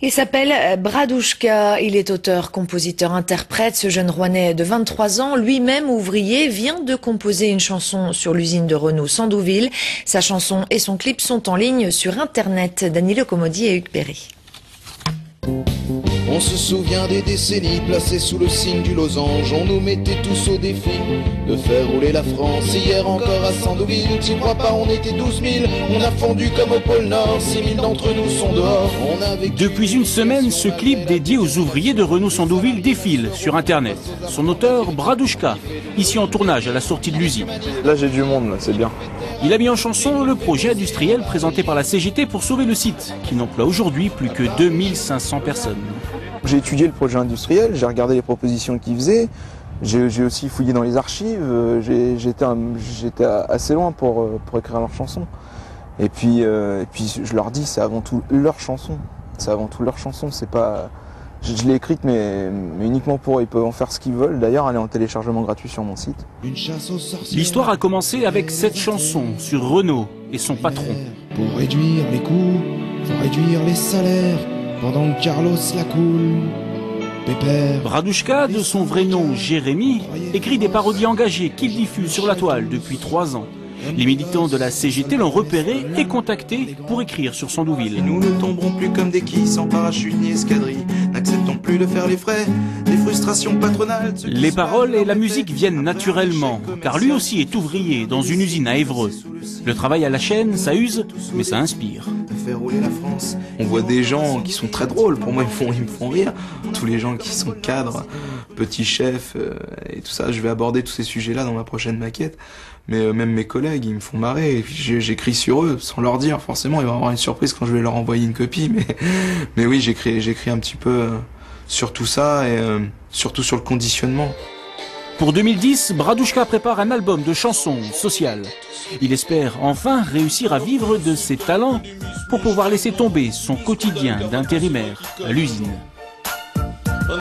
Il s'appelle Bradouchka, il est auteur, compositeur, interprète. Ce jeune Rouennais de 23 ans, lui-même ouvrier, vient de composer une chanson sur l'usine de Renault Sandouville. Sa chanson et son clip sont en ligne sur Internet. Dany Comodi et Hugues Perry. On se souvient des décennies placées sous le signe du losange. On nous mettait tous au défi de faire rouler la France. Hier encore à Sandouville, t'y crois pas, on était 12 000. On a fondu comme au pôle Nord, 6 000 d'entre nous sont dehors. Depuis une semaine, ce clip dédié aux ouvriers de Renault Sandouville défile sur Internet. Son auteur, Bradouchka, ici en tournage à la sortie de l'usine. Là j'ai du monde, c'est bien. Il a mis en chanson le projet industriel présenté par la CGT pour sauver le site, qui n'emploie aujourd'hui plus que 2500 personnes. J'ai étudié le projet industriel, j'ai regardé les propositions qu'ils faisaient, j'ai aussi fouillé dans les archives, j'étais assez loin pour écrire leurs chansons. Et puis je leur dis, c'est avant tout leur chanson. C'est avant tout leur chanson, c'est pas... Je l'ai écrite mais uniquement pour eux, ils peuvent en faire ce qu'ils veulent. D'ailleurs, elle est en téléchargement gratuit sur mon site. L'histoire a commencé avec cette chanson sur Renault et son patron. Pour réduire les coûts, pour réduire les salaires, pendant que Carlos la coule, pépère. Bradouchka, de son vrai nom Jérémy, écrit des parodies engagées qu'il diffuse sur la toile depuis 3 ans. Les militants de la CGT l'ont repéré et contacté pour écrire sur Sandouville. Nous ne tomberons plus comme des quilles sans parachute ni escadrille. N'acceptons plus de faire les frais des frustrations patronales. Les paroles et la musique viennent naturellement, car lui aussi est ouvrier dans une usine à Évreux. Le travail à la chaîne, ça use, mais ça inspire. Faire rouler la France. On voit des gens qui sont très drôles, pour moi ils me font rire. Tous les gens qui sont cadres, petits chefs et tout ça, je vais aborder tous ces sujets-là dans ma prochaine maquette. Mais même mes collègues, ils me font marrer, et puis j'écris sur eux, sans leur dire, forcément, il va y avoir une surprise quand je vais leur envoyer une copie, mais oui, j'écris un petit peu sur tout ça, et surtout sur le conditionnement. Pour 2010, Bradouchka prépare un album de chansons sociales. Il espère enfin réussir à vivre de ses talents pour pouvoir laisser tomber son quotidien d'intérimaire à l'usine.